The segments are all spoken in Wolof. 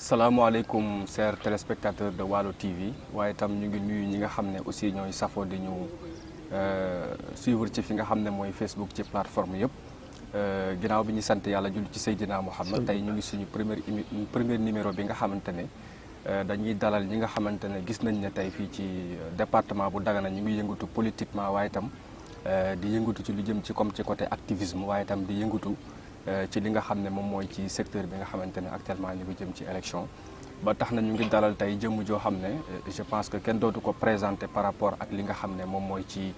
salaamaaleykum chers téléspectateurs de Waalo TV waaye itam ñu ngi nuyu ñi nga xam ne aussi ñooy safoo di ñu suivre ci fi nga xam ne mooy Facebook ci plateforme yëpp ginnaaw bi ñu sant yàlla julli ci Seydina Mouhamed tey ñu ngi suñu premier numéro bi nga xamante ne dañuy dalal ñi nga xamante ne gis nañ ne tey fii ci département bu Dagana ñu ngi yëngatu politiquement waaye itam di yëngatu ci lu jëm ci comme ci côté activisme waaye itam di yëngatu ci li nga xam ne moom mooy ci secteur bi nga xamante ne actuellement ñu ngi jëm ci élection ba tax na ñu ngi dalal tey jëmm joo xam ne je pense que kenn dootu ko présenter par rapport ak li nga xam ne moom mooy ci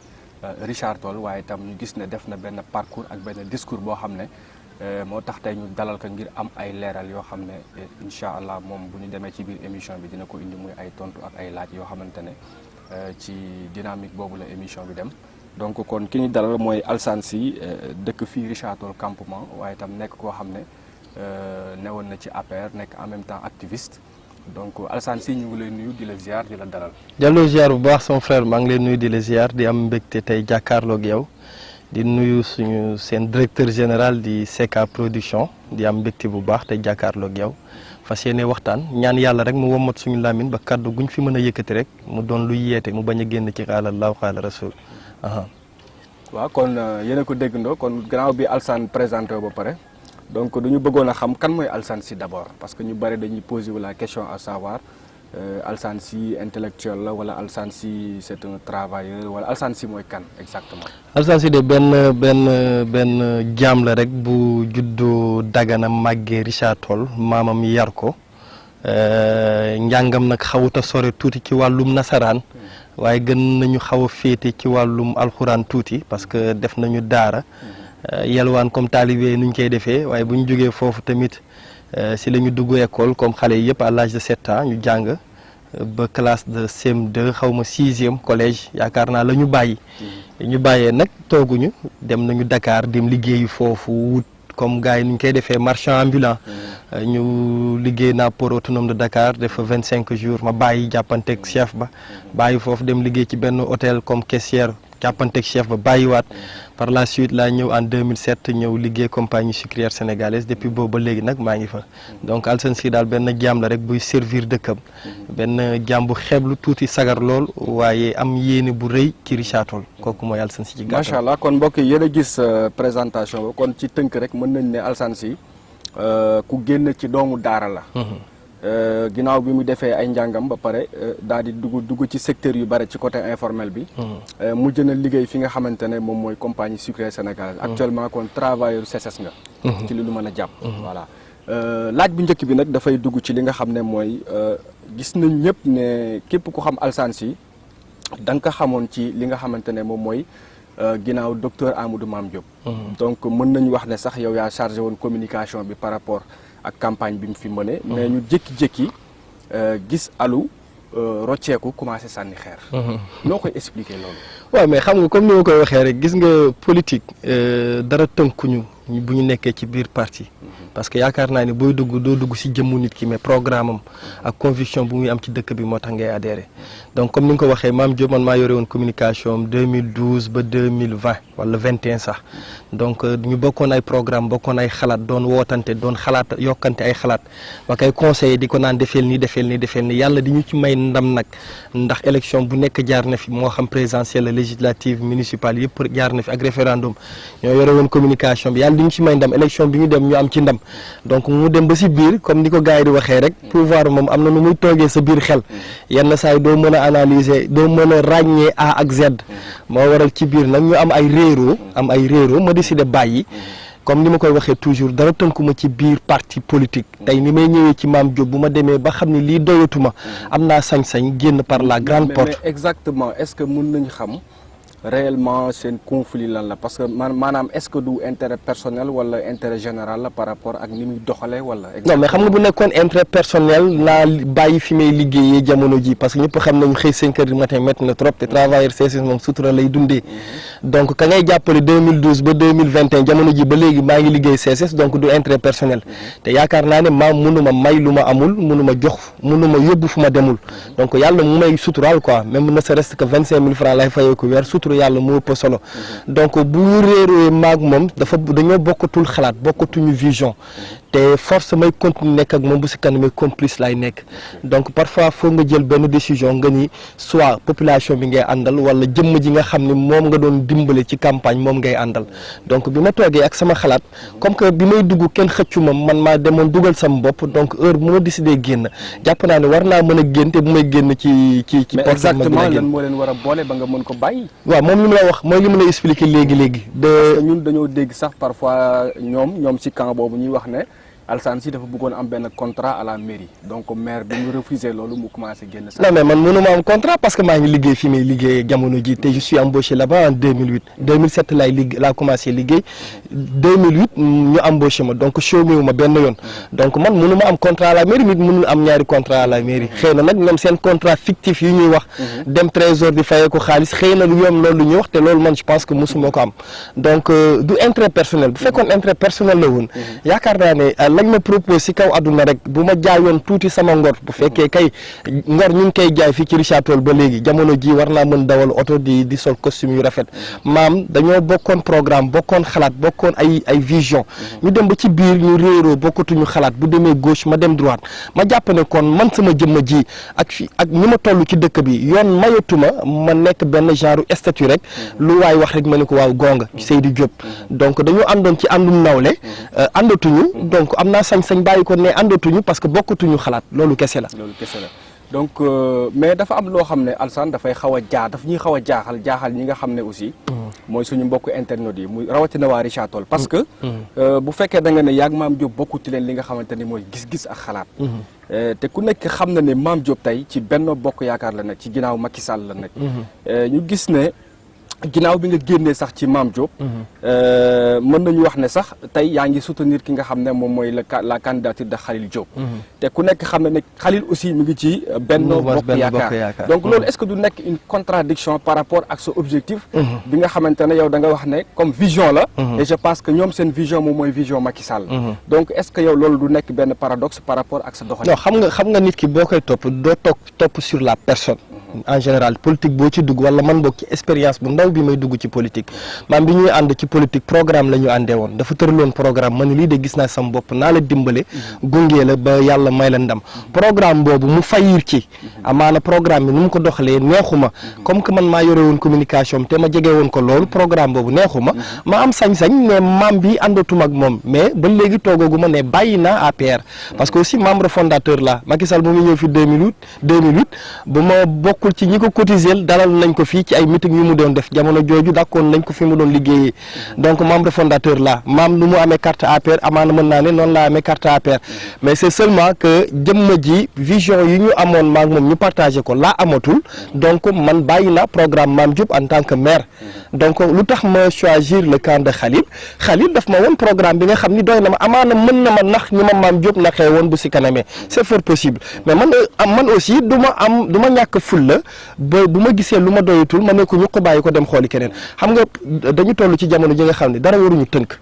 Richard Toll waaye itam ñu gis ne def na benn parcours ak benn discours boo xam ne moo tax tey ñu dalal ko ngir am ay leeral yoo xam ne incha allah moom bu ñu demee ci biir émission bi dina ko indi muy ay tontu ak ay laaj yoo xamante ne ci dynamique boobu la émission bi dem. donc kon ki ñu dalal mooy Alassane Sy dëkk fii Richard Toll campement waaye itam nekk koo xam ne newoon na ci APR nekk en même temps activiste donc Alassane Sy ñu ngi lay nuyu di la ziar di la dalal. delloo ziar bu baax son frère maa ngi lay nuyu di la ziar di am mbégte tey jàkkaarloog yow di nuyu suñu seen directeur général di CK production di am mbégte bu baax tey jàkkaarloog yow fas yéene waxtaan ñaan yàlla rek mu wommat suñu làmmiñ ba kaddu guñ fi mën a yëkkati rek mu doon luy yeete mu bañ a génn ci xaala Allaahu xaala rasul. waaw kon yéen a ko déggandoo kon gannaaw bi Alassane présenté ba pare donc du ñu bëggoon a xam kan mooy Alassane Sy d'abord parce que ñu bëri dañuy poser la question à savoir Alassane Sy intellectuel la wala Alassane Sy c'est un travailleur wala Alassane Sy mooy kan exactement. Alassane Sy de benn jaam la rek bu juddoo Dagana màggee Richard Toll maamam yar ko njàngam nag xawut a sore tuuti ci wàllum nasaraan. waaye gën nañu xaw a féete ci wàllum alxuraan tuuti parce que def nañu daara yalwaan comme taalibe nuñ koy defee waaye bu ñu jógee foofu tamit si la ñu dugg école comme xale yëpp à l'âge de 7 ans ñu jàng ba classe de CM2 xaw ma 6e collège yaakaar naa la ñu bàyyi. ñu bàyyee nag tooguñu dem nañu Dakar dem liggéeyu foofu wut comme gars yi nu ñu koy defee marchand ambulant. ñu liggéey naa port autonome de Dakar def fa 25 jours ma bàyyi jàppanteeg chef ba bàyyi foofu dem liggéey ci benn hôtel comme caissière jàppanteeg chef ba bàyyiwaat par la suite laa ñëw en 2007 ñëw liggéey compagnie sucrière sénégalaise depuis boobu ba léegi nag maa ngi fa. donc Alassane Sy daal benn jaam la rek buy servir dëkkam benn jaam bu xeeblu tuuti sagar lool waaye am yéene bu rëy ci Richard Toll kooku mooy Alassane Sy ci gàttal. macha allah kon mbokk yi yéen a gis présentation ba kon ci tënk rek mën nañ ne Alassane Sy ku génn ci doomu daara la. ginnaaw bi mu defee ay njàngam ba pare daal di dugg ci secteur yu bare ci côté informel bi. mujj na liggéey fi nga xamante ne moom mooy compagnie sucrière sénégalaise. actuellement kon travailleur CSS nga. ci li lu mën a jàpp. voilà laaj bu njëkk bi nag dafay dugg ci li nga xam ne mooy gis nañ ñëpp ne képp ku xam Alassane Sy da nga ko xamoon ci li nga xamante ne moom mooy. ginnaaw docteur Amadou Mame Diop. donc mën nañu wax ne sax yow yaa chargé woon communication bi par rapport ak campagne bi mu fi mëne mais ñu jékki-jékki gis alu rocceeku commencé sànni xeer. noo koy expliquer loolu. waaw mais xam nga comme ni ma koy waxee rek gis nga politique dara tënkuñu bu ñu nekkee ci biir parti. parce que yaakaar naa ne booy dugg doo dugg ci jëmmu nit ki mais programme am ak conviction bu muy am ci dëkk bi moo tax ngay adhéré donc comme ni nga ko waxee Mame Diop man maa yore woon communication am 2012 ba 2020 wala 21 sax donc ñu bokkoon ay programme bokkoon ay xalaat doon wootante doon xalaat yokkante ay xalaat ba koy conseillé di ko naan defeel nii yàlla di ñu ci may ndam nag ndax élection bu nekk jaar na fi moo xam présidentielle législative municipale yëpp jaar na fi ak référendum ñoo yore woon communication bi yàlla di ñu ci may ndam élection bi ñu dem ñu am ci ndam donc mu dem ba si biir comme ni ko gars yi di waxee rek pouvoir moom am na nu muy toogee sa biir xel yenn saa yi doo mën a analyser doo mën a ràññee A ak Z moo waral ci biir nag ñu am ay réeroo ma décidé bàyyi comme ni ma koy waxee toujours dara tënkuma ci biir parti politique tey ni may ñëwee ci Mame Diop bu ma demee ba xam ne lii doyatuma am naa sañ-sañ génn par la grande porte. mais exactement est-ce que mën nañu xam réellement seen conflit lan la parce que maanaam est-ce que du intérêt personnel wala intérêt général la par rapport ak ni muy doxalee wala. non mais xam nga bu nekkoon intérêt personnel naa bàyyi fi may liggéeyee jamono ji parce que ñëpp xam nañu xëy 5 heures du matin métti na trop te travailleur CSS moom sutura lay dundee donc ka ngay jàppale 2012 ba 2021 jamono ji ba léegi maa ngi liggéey CSS donc du intérêt personnel te yaakaar naa ne maam mënuma may lu ma amul mënuma jox mënuma yóbbu fu ma demul donc yàlla mu may suturaal quoi même ne serait-ce que 25 000 francs lay fayee ko weer sutura yàlla moo ëpp solo donc bu réeree maag moom dañoo bokkatul xalaat bokkatuñu vision te force may continuer nekk ak moom bu si kanamee complice lay nekk donc parfois foog nga jël benn décision nga ni soit population bi ngay àndal wala jëmm ji nga xam ne moom nga doon dimbale ci campagne moom ngay àndal donc bi ma toogee ak sama xalaat comme que bi may dugg kenn xëccu ma man maa demoon dugal sama bopp donc heure bu ma décidé génn jàpp naa ne war naa mën a génn te bu may génn ci mais exactement lan moo leen war a boole ba nga mën ko bàyyi. waaw moom li mu la wax mooy li mu la expliquer léegi parce que ñun dañoo dégg sax parfois ñoom ci camp boobu ñuy wax ne Alassane Sy dafa bëggoon am benn contrat à la mairie donc maire bi mu refusé loolu mu commencé génn sax. non mais man mënuma am contrat parce que maa ngi liggéey fi may liggéey jamono ji te je suis embauché là-bas en 2008 2007 laa commencé liggéey 2008 ñu embauché ma donc chômé wu ma benn yoon donc man mënuma am contrat à la mairie nit mënul am ñaari contrat à la mairie xëy na nag ñoom seen contrat fictif yi ñuy wax dem trésor di fayee ko xaalis xëy na lu ñoom loolu ñuy wax te loolu man je pense que mosuma ko am donc du intérêt personnel bu fekkoon intérêt personnel la woon yaakaar naa ne lañ ma propose si kaw àdduna rek bu ma jaayoon tuuti sama ngor bu fekkee kay ngor ñu ngi koy jaay fii ci Richard Toll ba léegi jamono ji war naa mën dawal oto di sol costume yu rafet maam dañoo bokkoon programme bokkoon xalaat bokkoon ay vision ñu dem ba ci biir ñu réeroo bokkatuñu xalaat bu demee gauche ma dem droite ma jàpp ne kon man sama jëmma ji ak ñi ma toll ci dëkk bi yoon mayatuma ma nekk benn genre statut rek lu waay wax rek ma ne ko waaw gonga Seydou Diop donc dañoo àndoon ci àndum nawle àndatuñu donc am naa sañ-sañ bàyyi ko ne àndatuñu parce que bokkatuñu xalaat loolu kese la. donc mais dafa am loo xam ne Alassane dafay xaw a daf ñuy xaw a jaaxal ñi nga xam ne aussi. mooy suñu mbokku internet yi muy rawatina waa Richard Toll parce que. bu fekkee da nga ne yaag Mame Diop bokkuti leen li nga xamante ni mooy gis-gis ak xalaat. te ku nekk xam na ne Mame Diop tey ci Benno Bokk Yaakaar la nekk ci ginnaaw Macky Sall la nekk. ñu gis ne. ginnaaw bi nga génnee sax ci Mame Diop mën nañu wax ne sax tey yaa ngi soutenir ki nga xam ne moom mooy la candidature de Khalil Diop te ku nekk xam ne ne Khalil aussi mi ngi ci Benno Bokk Yaakaar donc loolu est-ce que du nekk une contradiction par rapport ak sa objectif bi nga xamante ne yow da nga wax ne comme vision la et je pense que ñoom seen vision moom mooy vision Macky Sall donc est-ce que yow loolu du nekk benn paradoxe par rapport ak sa doxalin non xam nga nit ki boo koy topp doo topp sur la personne en général politique boo ci dugg wala man bokk ci expérience bu ndaw bi may dugg ci politique maam bi ñuy ànd ci politique programme la ñu àndee woon dafa tëraloon programme man lii de gis naa sama bopp naa la dimbale gungee la ba yàlla may la ndam programme boobu mu fayir ci amaana programme bi nu mu ko doxalee neexuma comme que man maa yore woon communication te ma jege woon ko loolu programme boobu neexuma ma am sañ-sañ ne maam bi àndatuma ak moom mais ba léegi toogoogu ma ne bàyyi naa APR parce que aussi membre fondateur la Macky Sall bu mu ñëw fi 2008 bu ma bokkul ci ñi ko cotiser dalal nañ ko fii ci ay meeting yu mu doon def jamono jooju d'accord nañ ko fi mu doon liggéeyee donc membre fondateur la maam nu mu amee carte APR amaana mën naa ne noonu laa amee carte APR mais c'est seulement que jëmma ji vision yi ñu amoon maak moom ñu partagé ko laa amatul donc man bàyyi naa programme Mame Diop en tant que maire donc lu tax ma choisir le camp de Khalil daf ma woon programme bi nga xam ni doy na ma amaana mën na ma nax ñi ma Mame Diop naxee woon bu si kanamee c'est fort possible mais man aussi du ma ñàkk ful la ba bu ma gisee lu ma doyatul ma ne ko ñu ko bàyyi ko dem xooli keneen xam nga dañu toll ci jamono ji nga xam ne dara waruñu tënk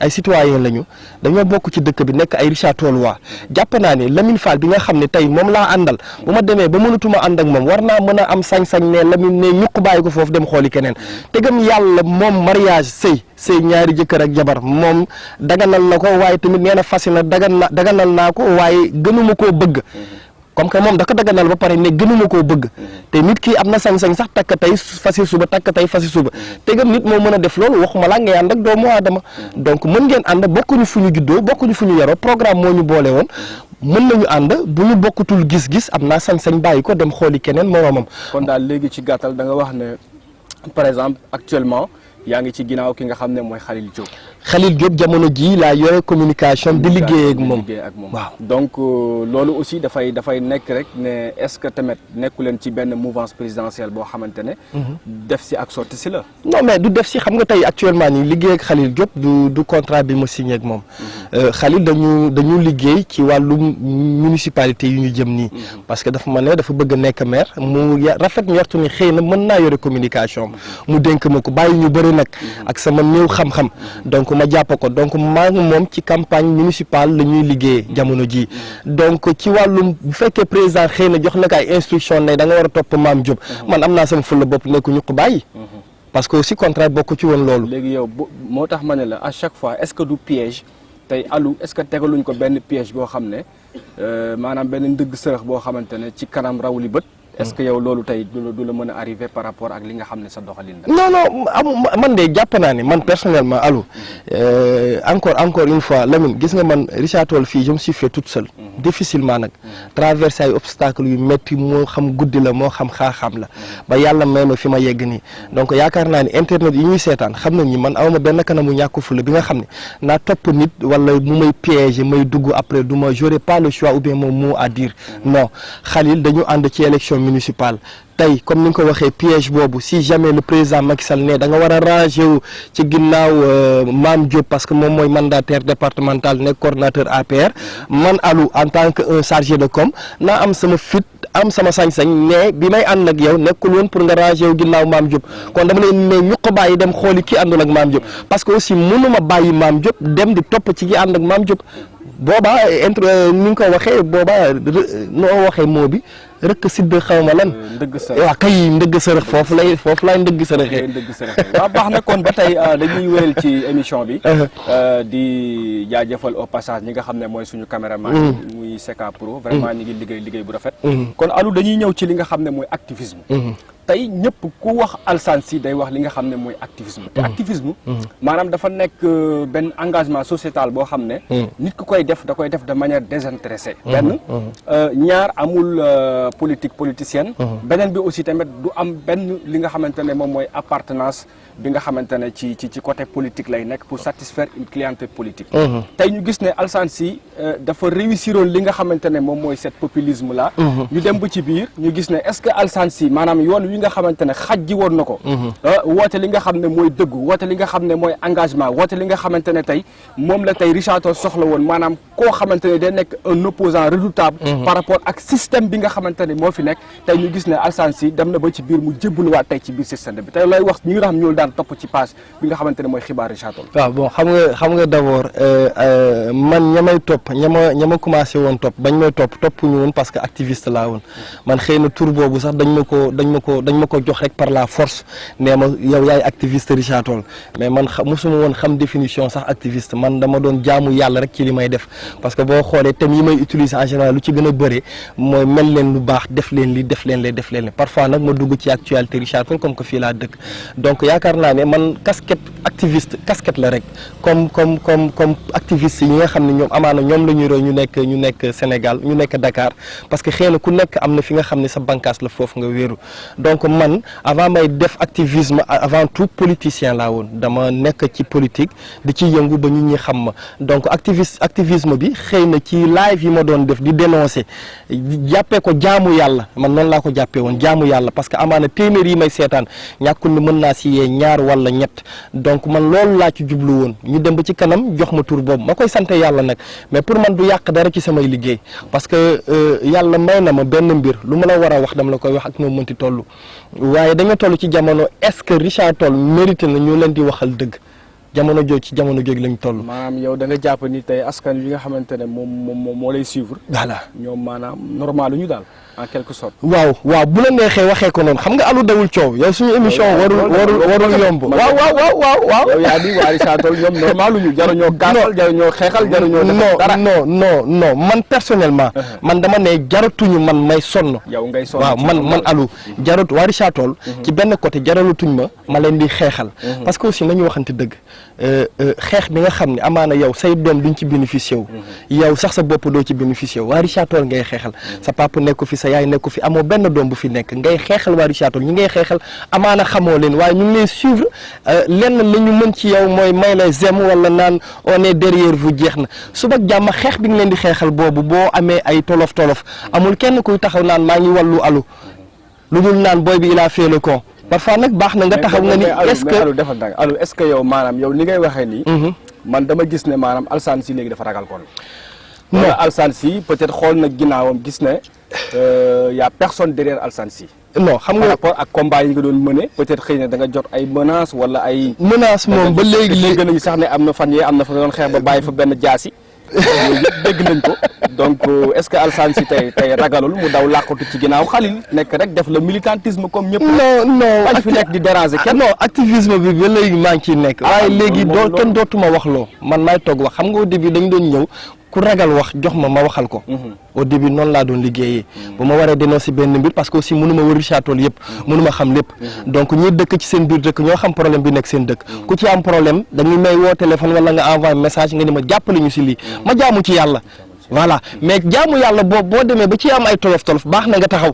ay citoyen lañu dañoo bokk ci dëkk bi nekk ay Richard Toll waa jàpp naa ne Lamine Fall bi nga xam ne tey moom laa àndal bu ma demee ba mënatuma ànd ak moom war naa mën a am sañ-sañ ne Lamine ne ñu ko bàyyi ko foofu dem xooli keneen tegam yàlla moom mariage sëy ñaari jëkkër ak jabar moom daganal na ko waaye tamit nee na fasi na daganal naa ko waaye gënuma koo bëgg comme que moom da ko daganal ba pare ne gënuma koo bëgg te nit ki am na sañ-sañ sax takk tey fasi suba takk tey fasi suba tegam nit moo mën a def loolu waxuma laa ngay ànd ak doomu aadama donc mën ngeen ànd bokkuñu fu ñu juddoo bokkuñu fu ñu yaroo programme moo ñu boole woon mën nañu ànd bu ñu bokkutul gis-gis am naa sañ-sañ bàyyi ko dem xooli keneen moroomam. kon daal léegi ci gàttal da nga wax ne par exemple actuellement yaa ngi ci ginnaaw ki nga xam ne mooy Khalil Diop jamono ji laa yore communication di liggéey ak moom waaw donc loolu aussi dafay nekk rek ne est-ce que tamit nekku leen ci benn mouvance présidentielle boo xamante ne def si ak sotti si la non mais du def si xam nga tey actuellement nii liggéey ak Khalil Diop du contrat bi ma signé ak moom Khalil dañu liggéey ci wàllum municipalité yu ñu jëm nii parce que dafa ma ne dafa bëgg nekk maire mu rafet njortu ni xëy na mën naa yore communication mu dénk ma ko bàyyi ñu bëri nag ak sama néew xam-xam donc ma jàpp ko donc maa ngi moom ci campagne municipale la ñuy liggéey jamono ji donc ci wàllum bu fekkee président xëy na jox na ko ay instruction ne da nga war a topp Mame Diop man am naa sama fulla bopp nekku ñu ko bàyyi parce que aussi contrat bokk ci woon loolu léegi yow moo tax ma ne la à chaque fois est-ce que du piège tey Alou est-ce que tegaluñ ko benn piège boo xam ne maanaam benn ndëgg sërëx boo xamante ne ci kanam raw li bët. est-ce que yow loolu tey du la mën a arrivé par rapport ak li nga xam ne sa doxalin la. non man de jàpp naa ne man personnellement Alou encore une fois Lamine gis nga man Richard Toll fii je me suis fait toute seule. difficilement nag. traversé ay obstacles yu métti moo xam guddi la moo xam xaaxaam la. ba yàlla may ma fi ma yegg nii. donc yaakaar naa ne internet yi ñuy seetaan xam nañ ni man awma benn kanamu ñàkk fulla bi nga xam ne naa topp nit wala mu may piéger may dugg après du ma j'aurai pas le choix ou bien mon mot à dire. non Khalil dañu ànd ci élection municipal tey comme ni nga ko waxee piège boobu si jamais le président Macky Sall ne da nga war a ranger wu ci ginnaaw Mame Diop parce que moom mooy mandataire départemental nekk coordonnateur APR man Alou en tant que un chargé de com naa am sama fit am sama sañ-sañ ne bi may ànd ak yow nekkul woon pour nga ranger wu ginnaaw Mame Diop kon dama leen ne ñu ko bàyyi dem xooli ki àndul ak Mame Diop parce que aussi mënuma bàyyi Mame Diop dem di topp ci ki ànd ak Mame Diop boobaa ni nga ko waxee boobaa noo waxee moo bi rek sidd xaw ma lan. ndëgg sërëx waaw kay ndëgg sërëx foofu laay ndëgg sërëxee. waaw baax na kon ba tey dañuy wéyal ci émission bi. di jaajëfal au passage ñi nga xam ne mooy suñu caméraman. muy Seka Pro. vraiment ñi ngi liggéey bu rafet. kon Alou dañuy ñëw ci li nga xam ne mooy activisme. tey ñëpp ku wax Alassane Sy day wax li nga xam ne mooy activisme. te activisme. maanaam dafa nekk benn engagement sociétal boo xam ne. nit ku koy def da koy def de manière désintéressée. benn ñaar amul. politique politicienne. beneen bi aussi tamit du am benn li nga xamante ne moom mooy appartenance bi nga xamante ne ci côté politique lay nekk pour satisfaire une clientèle politique. tey ñu gis ne Alassane Sy dafa réussiroon li nga xamante ne moom mooy cette populisme là. ñu dem ba ci biir ñu gis ne est-ce que Alassane Sy maanaam yoon wi nga xamante ne xajji woon na ko. woote li nga xam ne mooy dëggu woote li nga xam ne mooy engagement woote li nga xamante ne tey moom la tey Richard Toll soxla woon maanaam koo xamante ne day nekk un opposant redoutable. par rapport ak système bi nga xamante ne moo fi nekk tey ñu gis ne Alassane Sy dem na ba ci biir mu jébbaluwaat tey ci biir système bi tey looy wax ñi nga xam ñoo daan topp ci page bi nga xamante ne mooy xibaar Richard Toll. waaw bon xam nga d'abord man ña may topp ña ma commencé woon topp bañ may topp ñu woon parce que activiste laa woon man xëy na tur boobu sax dañ ma ko jox rek par la force nee ma yow yaay activiste Richard Toll mais man mosuma woon xam définition sax activiste man dama doon jaamu yàlla rek ci li may def parce que boo xoolee thèmes yi may utiliser en général lu ci gën a bëre mooy mel leen lu baax def leen li parfois nag ma dugg ci actualité Richard Toll comme que fii laa dëkk donc yaakaar naa ne man casquette la rek comme activiste yi nga xam ne ñoom amaana ñoom la ñuy roy ñu nekk Sénégal ñu nekk Dakar parce que xëy na ku nekk am na fi nga xam ne sa bànqaas la foofu nga wéeru donc man avant may def activisme avant tout politicien laa woon dama nekk ci politique di ci yëngu ba ñu ñi xam ma donc activisme bi xëy na ci live yi ma doon def di dénoncer jàppee ko jaamu yàlla man noonu laa ko jàppee woon jaamu yàlla parce que amaana téeméer yi may seetaan ñàkkul ni mën naa si yee ñaar wala ñett donc man loolu laa ci jublu woon ñu dem ba ci kanam jox ma tur boobu ma koy sant yàlla nag mais pour man du yàq dara ci samay liggéey parce que yàlla may na ma benn mbir lu ma la war a wax dama la koy wax ak noo mënti toll waaye dañoo toll ci jamono est-ce que Richard Toll mérité na ñu leen di waxal dëgg jamono jooju lañ toll. maanaam yow da nga jàpp ni tey askan wi nga xamante ne moom moo lay suivre. voilà ñoom maanaam normal lu ñu daal en quelque sorte. waaw bu la neexee waxee ko noonu xam nga Alou dawul coow yow suñu émission warul yomb. waaw. yow yaa di waa Richard Toll ñoom normal lu ñu jaruñoo gaasal jaruñoo xeexal jaruñoo def dara. non man personnellement. man dama ne jaratuñu man may sonn. yow ngay sonn waaw man Alou jaratu waa Richard Toll ci benn côté jaralatuñ ma leen di xeexal. parce que aussi nañu waxante dëgg. xeex bi nga xam ne amaana yow say doom duñ ci bénéficié wu. yow sax sa bopp doo ci bénéficié wu waa Richard Toll ngay xeexal sa papa nekku fi sa yaay nekku fi amoo benn doom bu fi nekk ngay xeexal waa Richard Toll ñi ngay xeexal amaana xamoo leen waaye ñu ngi lay suivre lenn la ñu mën ci yow mooy may la zem wala naan on est derrière vous jeex na suba jàmm xeex bi nga leen di xeexal boobu boo amee ay tolof amul kenn kuy taxaw naan maa ngi wàllu Alou lu dul naan booy bi il a fait le con parfois nag baax na nga taxaw nga ni est-ce que Alou est-ce que yow maanaam yow li ngay waxee nii. man dama gis ne maanaam Alassane Sy léegi dafa ragal kon. non Alassane Sy peut-être xool na ginnaawam gis ne y a personne derrière Alassane Sy. non xam nga par rapport ak combat yi nga doon mëne peut-être xëy na da nga jot ay menaces wala ay. menaces moom ba léegi gën a sax ne am na fan yee am na fa doon xeex ba bàyyi fa benn jaasi. dégg nañ ko donc est-ce que Alassane Sy tey ragalul mu daw làqatu ci ginnaaw Khalil nekk rek def le militantisme comme ñëpp. non bañ fi nekk di déranger kenn. non activisme bi ba léegi maa ngi ciy nekk. waaye léegi kenn dootuma wax loo man maay toog wax xam nga au début dañ doon ñëw ku ragal wax jox ma waxal ko. au début noonu laa doon liggéeyee. bu ma waree dénoncer benn mbir parce que aussi mënuma wër Richard Toll yëpp. mënuma xam lépp. donc ñi dëkk ci seen biir dëkk ñoo xam problème bi nekk seen dëkk. ku ci am problème dañuy may woo téléphone wala nga envoyé message nga ni ma jàppale ñu si lii ma jaamu ci yàlla. voilà mais jaamu yàlla boo demee ba ci am ay tolof baax na nga taxaw.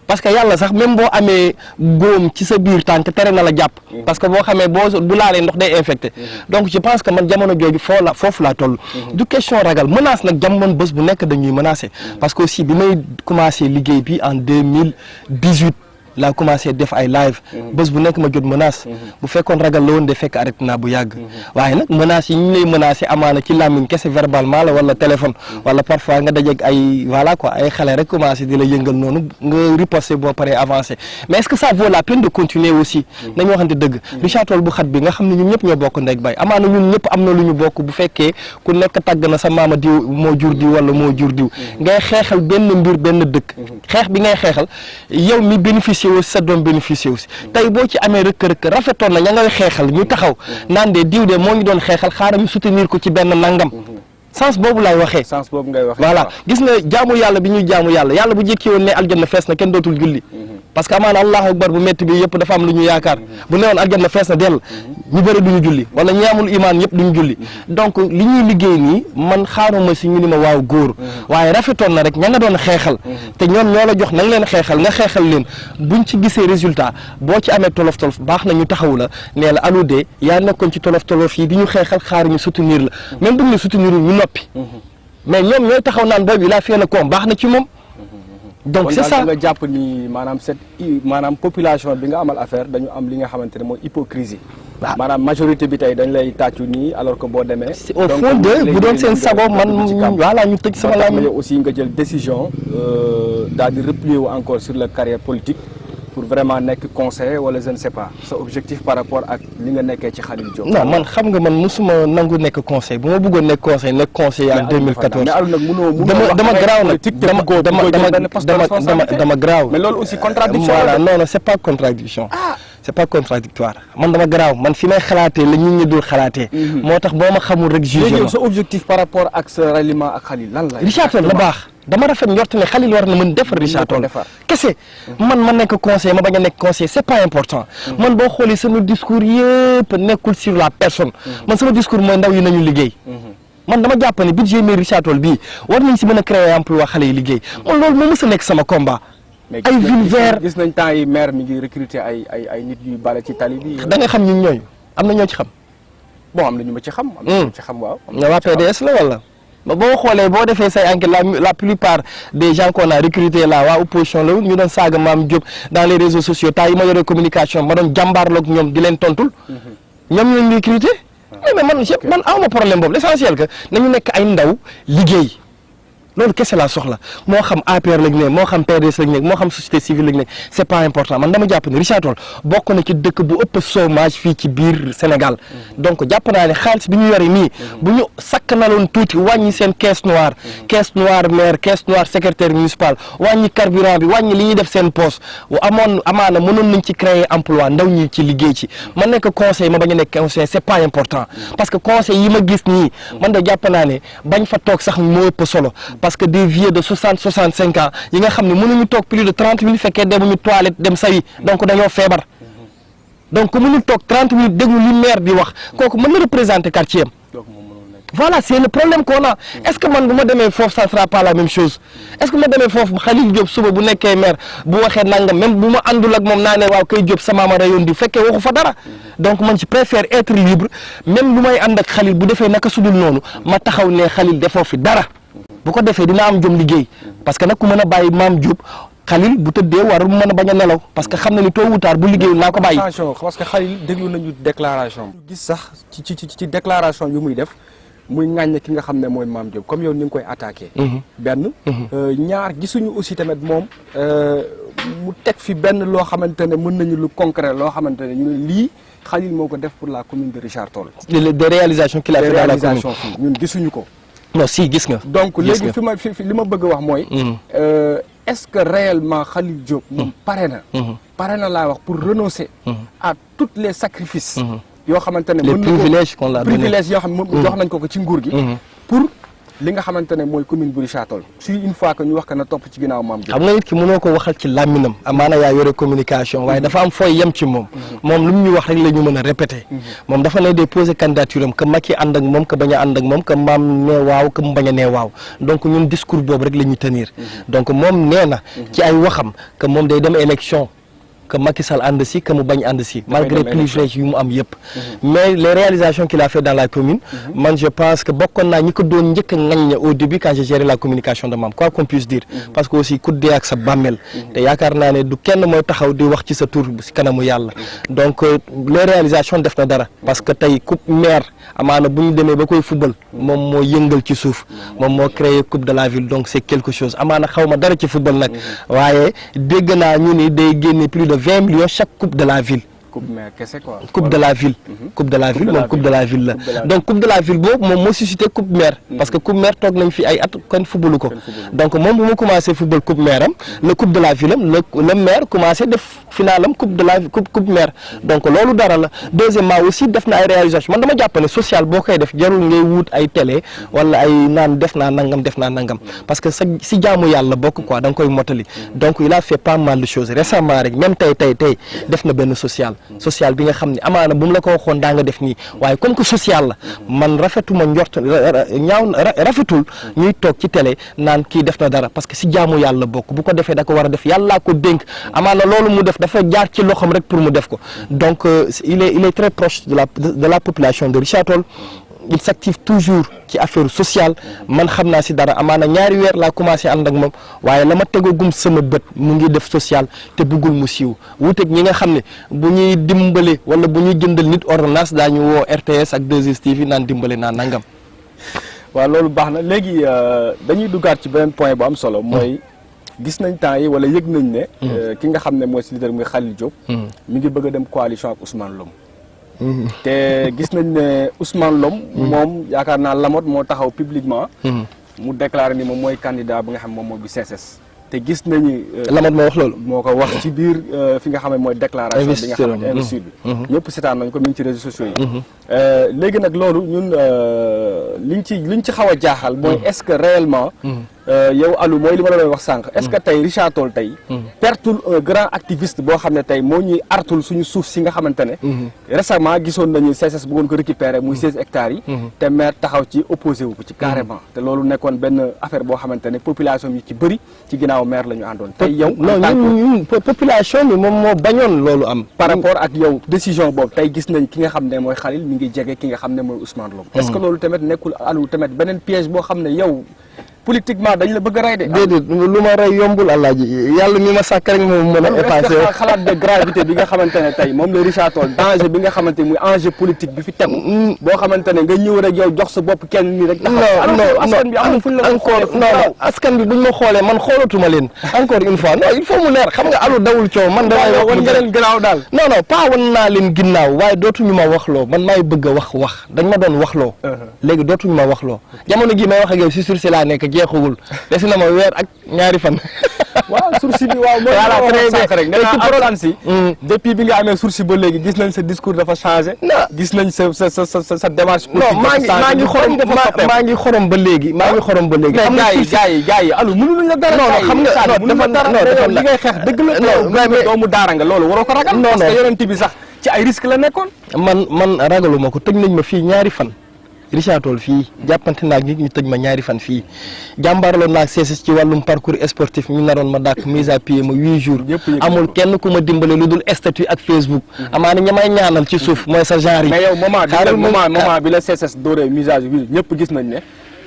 parce que yàlla sax même boo amee góom ci sa biir tànk tere na la jàpp. parce que boo xamee bu laalee ndox day infecté. donc je pense que man jamono jooju foofu laa toll. du question ragal menace nag jamono bés bu nekk dañuy menacé. parce que aussi bi may commencé liggéey bi en 2018 laa commencé def ay live. bés bu nekk ma jot menace. bu fekkoon ragal la woon de fekk arrêté naa bu yàgg. waaye nag menaces yi ñu lay menacé amaana ci làmmiñ kese verbalement la wala téléphone. wala parfois nga dajeeg ay voilà quoi ay xale rek commencé di la yëngal noonu nga riposté boo paree avancé mais est-ce que ça vaut la peine de continuer aussi. nañu waxante dëgg. Richard Toll bu xat bi nga xam ne ñun ñëpp ñoo bokk ndeg bay amaana ñun ñëpp am na lu ñu bokk bu fekkee ku nekk tàgg na sa maama diw moo jur diw wala moo jur diw ngay xeexal benn mbir benn dëkk. xeex bi ngay xeexal yow mi bénéficié aussi sa doom bénéficié aussi tey boo ci amee rëkk-rëkk rafetoon na ña ngay xeexal ñu taxaw naan de diw de moo ñu doon xeexal xaaral ñu soutenir ko ci benn nangam sens boobu laay waxee. sens boobu ngay waxee. voilà gis nga jaamu yàlla bi ñuy jaamu yàlla bu jékki woon ne aljanna fees na kenn dootul julli. parce que amaana allahu akbar bu métti bi yëpp dafa am lu ñu yaakaar bu newoon aljanna fees na dell ñu bëri duñu julli wala ñi amul imaan yëpp duñu julli donc li ñuy liggéey nii man xaaruma si ñu ni ma waaw góor waaye rafetoon na rek ña nga doon xeexal te ñoom ñoo la jox na nga leen xeexal nga xeexal leen buñ ci gisee résultat boo ci amee tolof baax na ñu taxaw la nee la Alou de yaa nekkoon ci tolof yi di ñu xeexal xaar ñu soutenir la même bu ñu soutenir ñu noppi mais ñoom ñooy taxaw naan boobu il a fait le com baax na ci moom. donc c'est ça nga jàpp ni maanaam population bi nga amal affaire dañu am li nga xamante ne mooy hypocrisie. maanaam majorité bi tey dañ lay tàccu nii alors que boo demee. au fond de bu doon seen sago man voilà ñu tëj sama laam aussi nga jël décision daal di replier wu encore sur la carrière politique pour vraiment nekk conseiller wala je ne sais pas sa objectif par rapport ak li nga nekkee ci Khalil Diop. non man xam nga man musuma nangu nekk conseil bu ma bëggoon nekk conseil en 2014. mais Alou nag dama garaaw nag dama garaaw. mais loolu aussi contradiction voilà non c'est pas contradiction. c'est pas contradictoire man dama garaaw man fi may xalaatee la nit ñi dul xalaatee. moo tax boo ma xamul rek jugé ma. léegi sa objectif par rapport ak sa ralliement ak Khalil lan la. Richard Toll la baax. dama rafet njort ne Khalil war na mën defar Richard Toll kese man ma nekk conseiller ma bañ a nekk conseiller c'est pas important man boo xoolee sama discours yëpp nekkul sur la personne man sama discours mooy ndaw yi nañu liggéey man dama jàpp ne budget mairie Richard Toll bii war nañ si mën a créer emploi xale yi liggéey man loolu moo mës a nekk sama combat ay ville verte gis nañ temps yi maire mi ngi recruter ay nit yu bale ci tali bi da nga xam ñun ñooñu am na ñoo ci xam bon am na ñu ma ci xam am na ñu ci xam waaw waa PDS la wala boo xoolee boo defee say enquête la plupart des gens qu'on a recruté là waa opposition la ñu doon saaga Mame Diop dans les réseaux sociaux temps yi ma yore communication ma doon jàmbaarloog ñoom di leen tontul ñoom ñu leen recruté mais man awma problème boobu l'essentiel que nañu nekk ay ndaw liggéey loolu kese laa soxla moo xam APR lañ ne moo xam PDS lañ ne moo xam société civile lañ ne c'est pas important man dama jàpp ne Richard Toll bokk na ci dëkk bu ëpp chômage fii ci biir Sénégal donc jàpp naa ne xaalis bi ñu yore nii bu ñu sakkanaloon tuuti wàññi seen caisse noire maire caisse noire secrétaire municipal wàññi carburant bi wàññi li ñuy def seen poste amaana mënoon nañ ci créer emploi ndaw ñi ci liggéey ci ma nekk conseil ma bañ a nekk conseil c'est pas important parce que conseil yi ma gis nii man de jàpp naa ne bañ fa toog sax moo ëpp solo parce que des vieux de 65 ans yi nga xam ne mënuñu toog plus de 30 minutes fekkee demuñu toilette dem sawi donc dañoo feebar donc mënuñu toog 30 minutes déglu li maire di wax kooku mën na représenter quartier am voilà c'est le problème qu'on a est-ce que man bu ma demee foofu ça sera pas la même chose est-ce que ma demee foofu Khalil Diop suba bu nekkee maire bu waxee nangam même bu ma àndul ak moom naa ne waaw kay Diop sama ma rayon di fekkee waxu fa dara donc man je préfère être libre même bu may ànd ak Khalil bu defee naka sudul noonu ma taxaw ne Khalil defoo fi dara bu ko defee dina am jom liggéey parce que nag ku mën a bàyyi Mame Diop Khalil bu tëddee war mu mën a bañ a nelaw parce que xam na ni tôt ou tard bu liggéeyul naa ko bàyyi. attention parce que Khalil déglu nañu déclaration gis sax ci déclaration yu muy def muy ŋàññ ki nga xam ne mooy Mame Diop comme yow ni nga koy attaqué. benn ñaar gisuñu aussi tamit moom mu teg fi benn loo xamante ne mën nañu lu concret loo xamante ne ñu ne lii Khalil moo ko def pour la commune de Richard Toll. des réalisations qu'il a fait dans la commune ñun gisuñu ko. non si gis nga. donc léegi li ma bëgg a wax mooy. est-ce que réellement Khalil Diop moom pare na laa wax pour renoncer à tous les sacrifices yoo xamante ne les privilèges qu'on l'a donné privilèges yoo xam ne jox nañ ko ci nguur gi pour li nga xamante ne mooy commune bu Richard Toll si une fois que ñu wax que na topp ci ginnaaw Mame Diop. xam nga nit ki mënoo ko waxal ci làmminam amaana yaa yore communication waaye dafa am fooy yem ci moom moom lu mu ñu wax rek la ñu mën a répéter moom dafa ne day poser candidature am que Macky ànd ak moom que bañ a ànd ak moom que Mame nee waaw que mu bañ a nee waaw donc ñun discours boobu rek la ñuy tenir donc moom nee na ci ay waxam que moom day dem élection que Macky Sall ànd si que mu bañ ànd si malgré privilèges yu mu am yëpp mais les réalisations qu'il a fait dans la commune man je pense que bokkoon naa ñi ko doon njëkk a ŋaññe au début quand j'ai géré la communication de Mame quoi qu'on puisse dire parce que aussi ku dee ak sa bàmmeel te yaakaar naa ne du kenn mooy taxaw di wax ci sa tur si kanamu yàlla donc les réalisations def na dara parce que tey coupe maire amaana bu ñu demee ba koy football moom moo yëngal ci suuf moom moo créé coupe de la ville donc c'est quelque chose amaana xaw ma dara ci football nag waaye dégg naa ñu ni day génne plus de 20 millions chaque coupe de la ville. coupe maire kese quoi. coupe de la ville. coupe de la ville moom coupe de la ville la. donc coupe de la ville boobu moom moo suscité coupe maire. parce que coupe maire toog nañ fi ay at kenn footballu ko. donc moom bu ma commencé football coupe maire am le coupe de la ville am le maire commencé def final am coupe de la coupe maire. donc loolu dara la deuxièmement aussi def na ay réalisation man dama jàpp ne social boo koy def jarul ngay wut ay télé wala ay naan def naa nangam parce que si jaamu yàlla bokk quoi da nga koy mottali. donc il a fait pas mal de choses récemment rek même tey def na benn social bi nga xam ne amaana bu mu la ko waxoon daa nga def nii waaye comme que social la man rafetul ñuy toog ci télé naan kii def na dara parce que si jaamu yàlla bokk bu ko defee da ko war a def yàllaa ko dénk amaana loolu mu def dafa jaar ci loxoom rek pour mu def ko donc il est très proche de la population de Richard Toll. Il s'active toujours ci affaire sociale man xam naa si dara amaana ñaari weer laa commencé ànd ak moom waaye la ma tegagum sama bët mu ngi def social te bëggul mu siiw wuuteeg ñi nga xam ne bu ñuy dimbale wala bu ñuy jëndal nit ordonnance daañu woo RTS ak 2STV naan dimbale naan nangam. waaw loolu baax na léegi dañuy duggaat ci beneen point bu am solo mooy gis nañ temps yi wala yëg nañ ne ki nga xam ne mooy si leader muy Khalil Diop mi ngi bëgg a dem coalition ak Ousmane Lom te gis nañ ne Ousmane Lom moom yaakaar naa Lamotte moo taxaw publiquement mu déclaré ni moom mooy candidat bi nga xam moom mooy bu CSS te gis nañu Lamotte moo wax loolu moo ko wax ci biir fi nga xam ne mooy déclaration bi nga xam ne investiture bi ñëpp seetaan nañ ko mi ngi ci réseaux sociaux yi léegi nag loolu ñun liñ ci xaw a jaaxal mooy est-ce que réellement yow Alou mooy li ma la doon wax sànq est-ce que tey Richard Toll tey pertul un grand activiste boo xam ne tey moo ñuy artul suñu suuf si nga xamante ne récemment gisoon nañu CSS bëggoon ko récupérer muy 16 hectares yi te maire taxaw ci opposé wu ko ci carrément te loolu nekkoon benn affaire boo xamante ne population yi ci bëri ci ginnaaw maire la ñu àndoon tey yow non population bi moom moo bañoon loolu am par rapport ak yow décision boobu tey gis nañ ki nga xam ne mooy Khalil mi ngi jege ki nga xam ne mooy Ousmane Lom est-ce que loolu tamit nekkul Alou tamit beneen piège boo xam ne yow politiquement dañ la bëgg a rey de. déedéet lu ma rey yombul Alaaji yàlla mi ma sàkk rek moom mën a effacé xalaat de gravité bi nga xamante ne tey moom la Richard Toll danger bi nga xamante muy enjeu politique bi fi tegu boo xamante ne nga ñëw rek yow jox sa bopp kenn nii rek non askan bi am na fuñ la encore non askan bi buñ ma xoolee man xoolatuma leen encore une fois non il faut mu leer xam nga Alou dawul coow man damay wax wan nga leen gannaaw daal non pas wan naa leen ginnaaw waaye dootuñu ma waxloo man maay bëgg a wax dañ ma doon waxloo léegi dootuñu ma waxloo jamono gi may wax ak yow si sursi laa nekk jeexagul des na ma weer ak ñaari fan. waaw sursi bi waaw mooy rek nee naa Alsane si depuis bi nga amee sursi ba léegi gis nañ sa discours dafa changé gis nañ sa démarche politique maa ngi xorom ba léegi gars yi Alou mënu luñ la dara non xam nga dafa li ngay xeex dëgg la doomu daara nga loolu waroo ko ragal parce que yonent bi sax ci ay risque la nekkoon man ragaluma ko tëj nañ ma fii ñaari fan Richard Toll fii jàppante naag nit ñu tëj ma ñaari fan fii jàmbaarloon naag CSS ci wàllum parcours sportif ñu naroon ma dàkk mise à pied ma 8 jours amul kenn ku ma dimbale lu dul statut ak Facebook amaana ña may ñaanal ci suuf mooy sa genre yi mais yow moment bi la CSS dooree mise à jour ñëpp gis nañ ne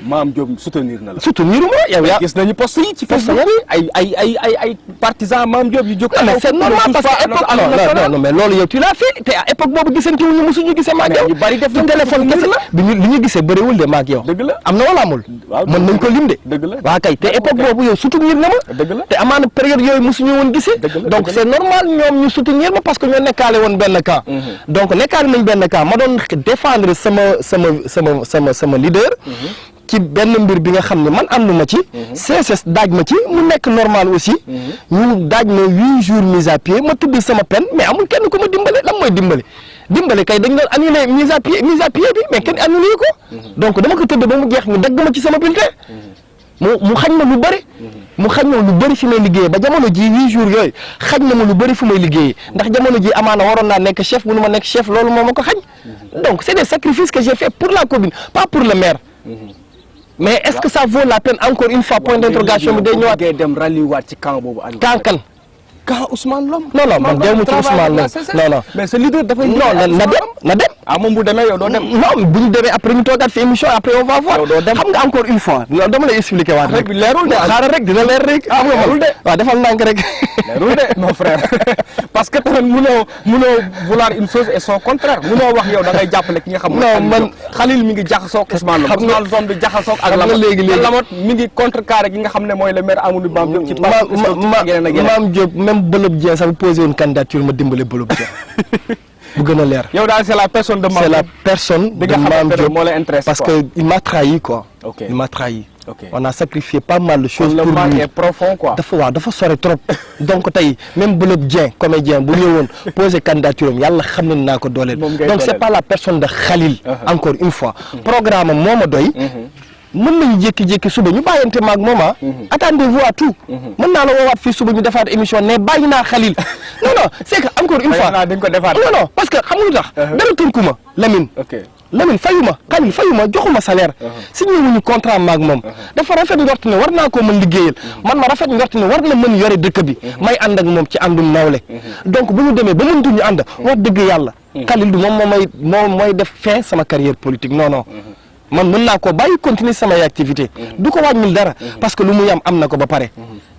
Mame Diop soutenir na la. soutenir ma yow yaa gis nañu poste yi ci Facebook bi ay partisans Mame Diop yu jóg. mais c'est normal parce que époque non mais loolu yow tu l'as fait te à époque boobu gisante wu ñu mosuñu gisee ma ak yow. ñu bari def nañ téléphone kese la bi li ñu gisee bëriwul de ma ak yow. dëgg la am na wala amul. waaw mën nañ ko lim de. dëgg la waaw kay te époque boobu yow soutenir na ma. dëgg la te amaana période yooyu mosuñu woon gisee. donc c'est normal ñoom ñu soutenir ma parce que ñoo nekkaale woon benn camp. donc nekkaale nañ benn camp ma doon défendre sama leader. ci benn mbir bi nga xam ne man ànduma ci CSS daaj ma ci mu nekk normal aussi ñu daaj ma 8 jours mise à pied ma tudd sama peine mais amul kenn ku ma dimbale lan mooy dimbale kay dañ doon annulé mise à pied bi mais kenn annulé ko donc dama ko tëdd ba mu jeex ñu dagg ma ci sama bulletin mu xañ ma lu bëri mu xañ ma lu bëri fi may liggéeyee ba jamono ji 8 jours yooyu xañ na ma lu bëri fu may liggéeyee ndax jamono ji amaana waroon naa nekk chef bu nu ma nekk chef loolu moo ma ko xañ donc c'est des sacrifices que j'ai fait pour la commune pas pour le maire mais est-ce que ça vaut la peine encore une fois point d'interrogation bi day ñëwaat ngay dem ralliwaat ci camp boobu kan camp Ousmane Lom non man deemu ci Ousmane Lom non mais ce leader dafay na dem moom bu demee yow doo dem non bu ñu demee après ñu toogaat fi émission après on va voir xam nga encore une fois loolu dama lay expliquer waat rek leerul de xaaral rek dina leer rek leerul de waaw defal ndànk rek leerul de mon frère parce que tamit mënoo vouloir une chose et son contraire mënoo wax yow da ngay jàppale ki nga xam non man Khalil mi ngi jaxasoo ak Ousmane Lom Ousmane Lom bi jaxasoo ak Lamot mi ngi contrecarré gi nga xam ne mooy le maire Amadou Mame Diop ci Mame Diop même Bolob Dieng sax bu posé woon candidature ma dimbale Bolob Dieng bu gën a leer yow daal c'est la personne de Mame Diop c'est la personne de Mame Diop moo la intéresse parce que il m'a trahi quoi okay. il m'a trahi okay. On a sacrifié pas mal de choses pour lui. Le manque est profond quoi. dafa sori trop donc tey même Bolob Dieng comédien bu ñëwoon posé candidature am yàlla xam ne naa ko dooleel donc c'est pas la personne de Khalil encore une fois programme am moo ma doy mën nañu jékki-jékki suba ñu bàyyante maag moom attendez-vous à tout mën naa la woowaat fii suba ñu defaat émission ne bàyyi naa Khalil non c'est que encore une fois non parce que xam nga lu tax dara tënkuma Lamine fayuma Khalil fayuma joxuma salaire signé wuñu contrat maag moom dafa rafet njort ne war naa koo mën liggéeyal man ma rafet njort ne war na mën yore dëkk bi may ànd ak moom ci àndum nawle donc bu ñu demee ba mëntuñu ànd wax dëgg yàlla Khalil du moom mooy def fin sama carrière politique non man mën naa ko bàyyi continuer samay activité du ko wàññil dara parce que lu muy am na ko ba pare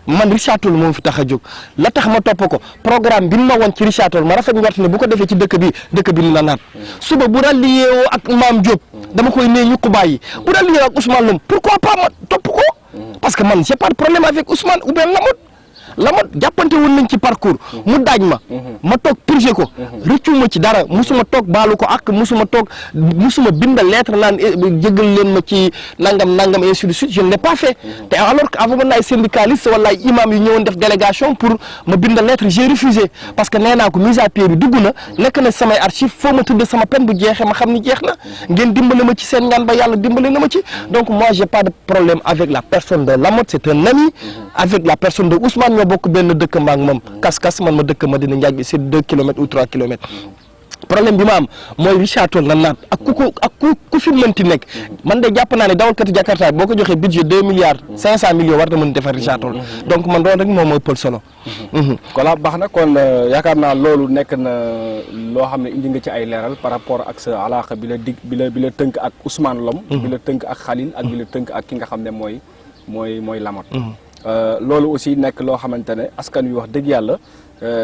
man Richard Toll moom fi tax a jóg la tax ma topp ko programme bi ma woon ci Richard Toll ma rafet njort ne bu ko defee ci dëkk bi ni la naat suba bu ralliyeewoo ak Mame Diop dama koy nee ñu ko bàyyi bu ralliyeewoo ak Ousmane Lom pourquoi pas ma topp ko parce que man j'ai pas de problème avec Ousmane ou bien Lamot jàppante woon nañ ci parcours mu daaj ma toog purgé ko rëccuma ci dara musuma toog baalu ko ak musuma bindal lettre naan jégal leen ma ci nangam et ainsi de suite je ne l'ai pas fait te alors que avant na ay syndicaliste wala ay imam yu ñëwoon def délégation pour ma bindal lettre j'ai refusé parce que nee naa ko mise à pied bi dugg na nekk na samay archive foo ma tudd sama peine bu jeexee ma xam ni jeex na ngeen dimbale ma ci seen ñaan ba yàlla dimbale na ma ci donc moi j'ai pas de problème avec la personne de Lamot c'est un ami avec la personne de Ousmane bokk benn dëkk maak moom kas man ma dëkk Madina Njaaj bi c'est 2 kilomètres ou 3 kilomètres problème bi ma am mooy Richard Toll na naat ak ku fi mënti nekk man de jàpp naa ne dawalkati Jakarta boo ko joxee budget 2 milliards 500 millions war na mën defar Richard Toll donc man doon rek moom mooy pël solo kon la baax na kon yaakaar naa loolu nekk na loo xam ne indi nga ci ay leeral par rapport ak sa alaaqa bi la tënk ak Ousmane Lom bi la tënk ak Khalil ak bi la tënk ak ki nga xam ne mooy Lamot loolu aussi nekk loo xamante ne askan wi wax dëgg yàlla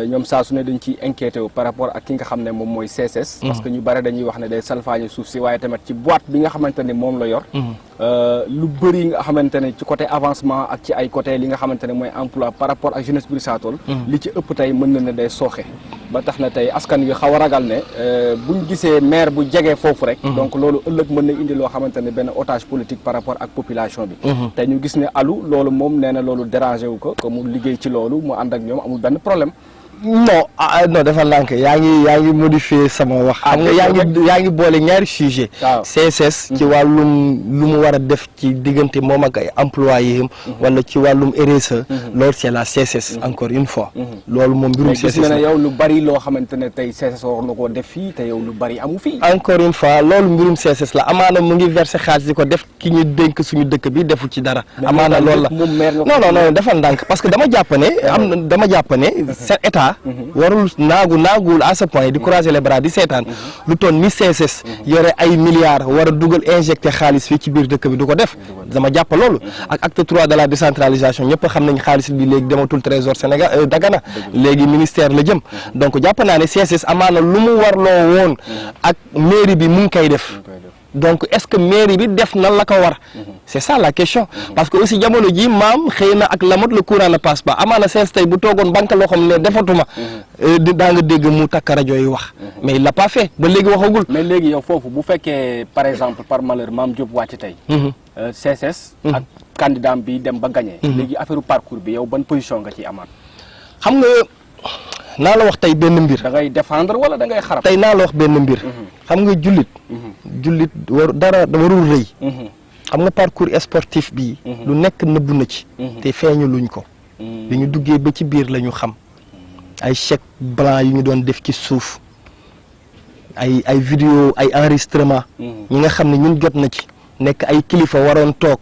ñoom saa su ne dañ ciy inquiété wu par rapport ak ki nga xam ne moom mooy CSS. parce que ñu bare dañuy wax ne day salfaañe suuf si waaye tamit ci boîte bi nga xamante ne moom la yor. lu bëri nga xamante ne ci côté avancement ak ci ay côté li nga xamante ne mooy emploi par rapport ak jeunesse bi Richard Toll li ci ëpp tey mën na ne day sooxe. ba tax na tey askan wi xaw a ragal ne buñ gisee maire bu jegee foofu rek. donc loolu ëllëg mën na indi loo xamante ne benn otage politique par rapport ak population bi. te ñu gis ne Alou loolu moom nee na loolu dérangé wu ko que mu liggéey ci loolu mu ànd ak ñoom amul benn problème. non dafa lànk yaa ngi modifier sama wax. xam nga yaa ngi boole ñaari sujet CSS ci wàllum lu mu war a def ci diggante moom ak ay employés wala ci wàllum RSE. loolu c'est la CSS encore une fois. loolu moom mbirum CSS gis nga ne yow lu bari loo xamante ne tey CSS war na koo def fii te yow lu bari amu fii. encore une fois loolu mbirum CSS la amaana mu ngi verser xaalis di ko def ki ñu dénk suñu dëkk bi defu ci dara. amaana loolu la non dafa ndànk parce que dama jàpp ne cet état. warul naaguwul à ce point di croiser les bras di seetaan lu toon ni CSS yore ay milliards war a dugal injecté xaalis fii ci biir dëkk bi du ko def dama jàpp loolu ak acte 3 de la décentralisation ñëpp xam nañ xaalis bi léegi dematul trésor Sénégal Dagana léegi ministère la jëm donc jàpp naa ne CSS amaana lu mu warloo woon ak mairie bi mu ngi koy def donc est-ce que mairie bi def na la ko war c'est ça la question parce que aussi jamono ji maam xëy na ak Lamot le courant ne passe pas amaana CSS tey bu toogoon banque loo xam ne defatuma daa nga dégg mu takk rajo yi wax mais il l'a pas fait ba léegi waxagul. mais léegi yow foofu bu fekkee par exemple par malheur Mame Diop wàcc tey CSS. ak candidat bi dem ba gagné. léegi affaire parcours bi yow ban position nga ciy amaat. xam nga naa la wax tey benn mbir. da ngay défendre wala da ngay xarab. tey naa la wax benn mbir. xam nga jullit. jullit dara warul rëy. xam nga parcours sportif bi lu nekk nëbbu na ci. te feeñu luñ ko. li ñu duggee ba ci biir la ñu xam. ay chèque blanc yu ñu doon def ci suuf. ay vidéo ay enregistrement ñi nga xam ne ñun jot na ci. nekk ay kilifa waroon toog.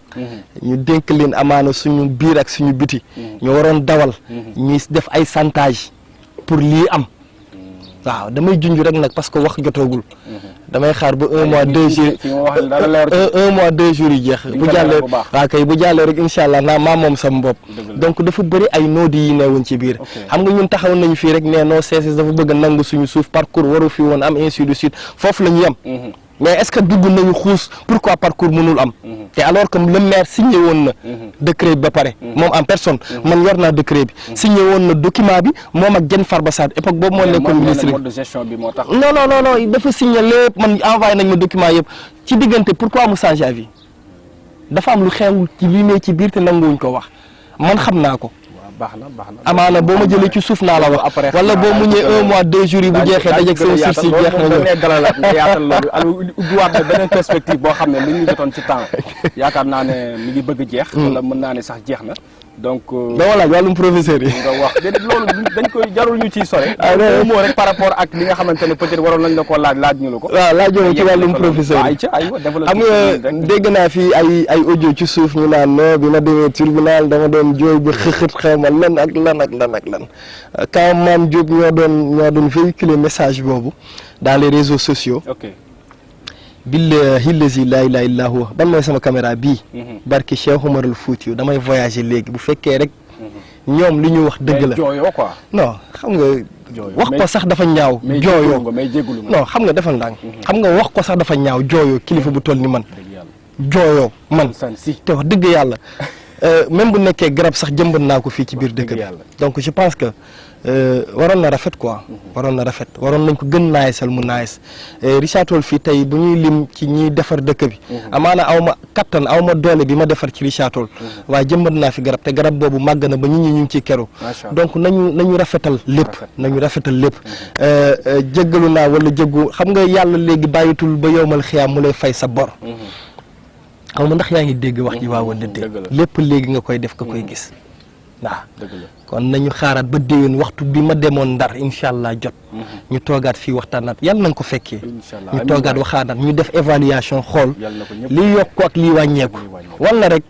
ñu dénk leen amaana suñu biir ak suñu biti. ñu waroon dawal. ñuy def ay chantage pour lii am. waaw damay junj rek nag parce que wax jotoogul. damay xaar ba 1 mois 2 jours. un mois 2 jours yi jeex. bu jàllee waaw kay bu jàllee rek incha allah maa moom sama bopp. donc dafa bëri ay noodi yi neewuñ ci biir. xam nga ñun taxaw nañu fii rek nee non CSS dafa bëgg a nangu suñu suuf parcours waru fi woon am ainsi de suite foofu la ñu yem. mais est-ce que dugg nañu xuus pourquoi parcours mënul am. te alors que le maire signé woon na. décret bi ba pare. moom en personne. man yor naa décret bi. signé woon na document bi moom ak Diène Farba Sarr époque boobu moo nekkoon ministre mode de gestion bi moo tax. non dafa signé lépp man envoyé nañ ma document yëpp ci diggante pourquoi mu changé avis dafa am lu xew ci lii ne ci biir te nanguwuñ ko wax man xam naa ko. baax na amaana boo ma jëlee ci suuf naa la wax wala boo mu ñëwee 1 mois 2 jours yi bu jeexee dajeeg seen sursis jeex na ñëw nga yaatal loolu alors ubbiwaat na beneen perspective boo xam ne li ñu jotoon ci temps yaakaar naa ne mi ngi bëgg jeex wala mën naa ne sax jeex na donc dama laaj wàllum professeur yi nga wax déedéet loolu dañ koy jarul ñu ciy sore moo rek par rapport ak li nga xamante ne peut-être waroon nañ la ko laaj ñu la ko waaw laajoo ci wàllum professeur yi xam nga dégg naa fii ay audio ci suuf ñu naan no bi ma demee tribunal dama doon jooy ba xëxët xawma lan ak lan quand Mame Diop ñoo doon véhiculer message boobu dans les réseaux sociaux. billahi lazi laa ilaaha illaa huwa ban mooy sama caméra bii. barki Cheikh Oumarul Fouti damay voyager léegi bu fekkee rek ñoom li ñu wax dëgg la. jooyoo quoi. non xam nga. wax ko sax dafa ñaaw. jooyoo non xam nga defal ndànk. xam nga wax ko sax dafa ñaaw jooyoo kilifa bu toll ni man. jooyoo man. te wax dëgg yàlla même bu nekkee garab sax jëmbat naa ko fii ci biir dëkk bi. donc je pense que waroon na rafet quoi. waroon nañ ko gën naayesal mu naayes Richard Toll fii tey bu ñuy lim ci ñiy defar dëkk bi. amaana aw ma kattan aw ma doole bi ma defar ci Richard Toll. waaye jëmbat naa fi garab te garab boobu màgg na ba nit ñi ñu ngi ciy keru. donc nañu rafetal lépp. jéggalu naa wala jéggu xam nga yàlla léegi bàyyitul ba yowmal xiyaam mu lay fay sa bor. xaw ma ndax yaa ngi dégg wax ji waa wala dégg lépp léegi nga koy def nga koy gis waaw. kon nañu xaaraat ba déwén waxtu bi ma demoon Ndar incha allah jot. ñu toogaat fii waxtaanaat yàlla na nga ko fekkee. ñu toogaat waxaanaat ñu def évaluation xool lii yokku ak lii wàññeeku. wala rek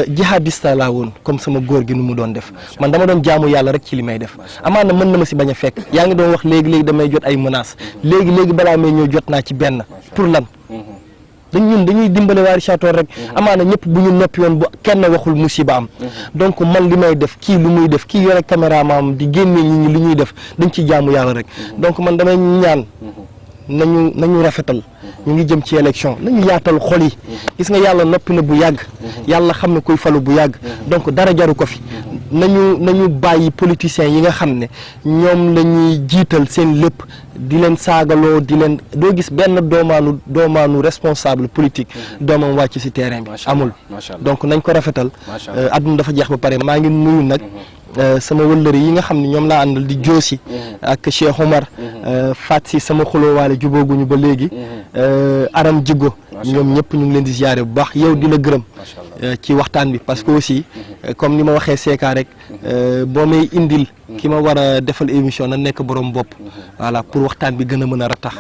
jihadista laa woon comme sama góor gi nu mu doon def man dama doon jaamu yàlla rek ci li may def amaana mën na ma si bañ a fekk yaa ngi doon wax léegi damay jot ay menaces léegi balaa may ñëw jot naa ci benn pour lan. dañuy dimbale waa Richard Toll rek amaana ñëpp bu ñu noppi woon bu kenn waxul musiba am donc man li may def kii lu muy def kii yore caméraman di génne nit ñi li ñuy def dañ ci jaamu yàlla rek donc man damay ñaan nañu rafetal ñu ngi jëm ci élection nañu yaatal xol yi gis nga yàlla noppi na bu yàgg yàlla xam ne kuy falu bu yàgg donc dara jaru ko fi nañu bàyyi politiciens yi nga xam ne ñoom la ñuy jiital seen lépp di leen saagaloo di leen doo gis benn doomaanu responsable politique doomam wàcc ci terrain bi amul donc nañ ko rafetal adduna dafa jeex ba pare maa ngi nuyu nag sama wëllëri yi nga xam ne ñoom laa àndal di joosi ak Cheikh Omar Fat si sama xuloowaale jubóoguñu ba léegi Aram Jigo ñoom ñëpp ñu ngi leen di ziare bu baax yow di la gërëm ci waxtaan bi parce que aussi comme ni ma waxee seeka rek boo may indil ki ma war a defal émission na nekk borom bopp voilà pour waxtaan bi gën a mën a rattax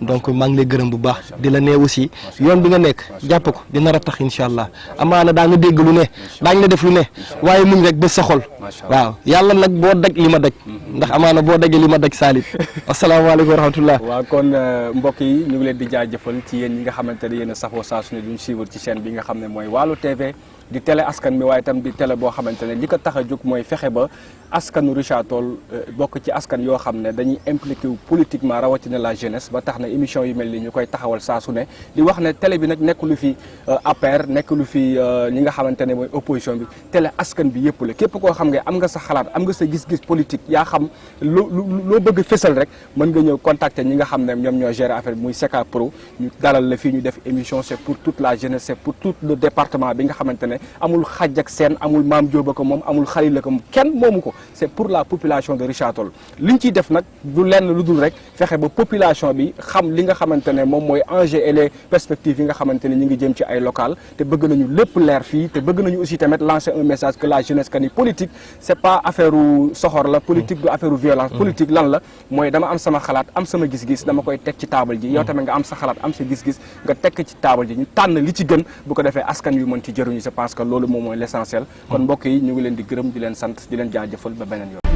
donc maa ngi lay gërëm bu baax di la ne aussi yoon bi nga nekk jàpp ko dina rattax incha allah amaana daa nga dégg lu ne daañ la def lu ne waaye muñ rek ba sa xol waaw yàlla nag boo daj li ma daj ndax amaana boo dajee li ma daj saalit asalaamaaleykum wa rahmatullah waaw kon mbokk yi ñu ngi leen di jaajëfal ci yéen ñi nga xamante ne yéen a safoo saa su ne duñ suivre ci chaîne bi nga xam ne mooy Waalo TV di télé askan mi waaye itam di télé boo xamante ne li ko tax a jóg mooy fexe ba askanu Richard Toll bokk ci askan yoo xam ne dañuy impliqué wu politiquement rawatina la jeunesse ba tax na émission yu mel ni ñu koy taxawal saa su ne di wax ne télé bi nag nekk lu fi APR nekk lu fi ñi nga xamante ne mooy opposition bi télé askan bi yëpp la képp koo xam nga am nga sa xalaat am nga sa gis-gis politique yaa xam loo bëgg fésal rek mën nga ñëw contacter ñi nga xam ne ñoom ñoo gérer affaire bi muy Seka Pro ñu dalal la fii ñu def émission c'est pour toute la jeunesse c'est pour tout le département bi nga xamante ne amul xaj ak seen amul Maam Jóoba ko moom amul Xalil la ko moom kenn moomu ko c'est pour la population de Richard Toll li ñu ciy def nag du lenn lu dul rek fexe ba population bi xam li nga xamante ne moom mooy enjeux et les perspectives yi nga xamante ne ñu ngi jëm ci ay local te bëgg nañu lépp leer fii te bëgg nañu aussi tamit lancer un message que la jeunesse que ni politique c'est pas affaire u soxor la politique du affaire u violence politique lan la mooy dama am sama xalaat am sama gis-gis dama koy teg ci table ji yow tamit nga am sa xalaat am sa gis-gis nga teg ci table ji ñu tànn li ci gën bu ko defee askan wi mën ci jëruñu je pense que loolu moom mooy l'essentiel kon mbokk yi ñu ngi leen di gërëm di leen sant di leen jaajëfal ba beneen yoon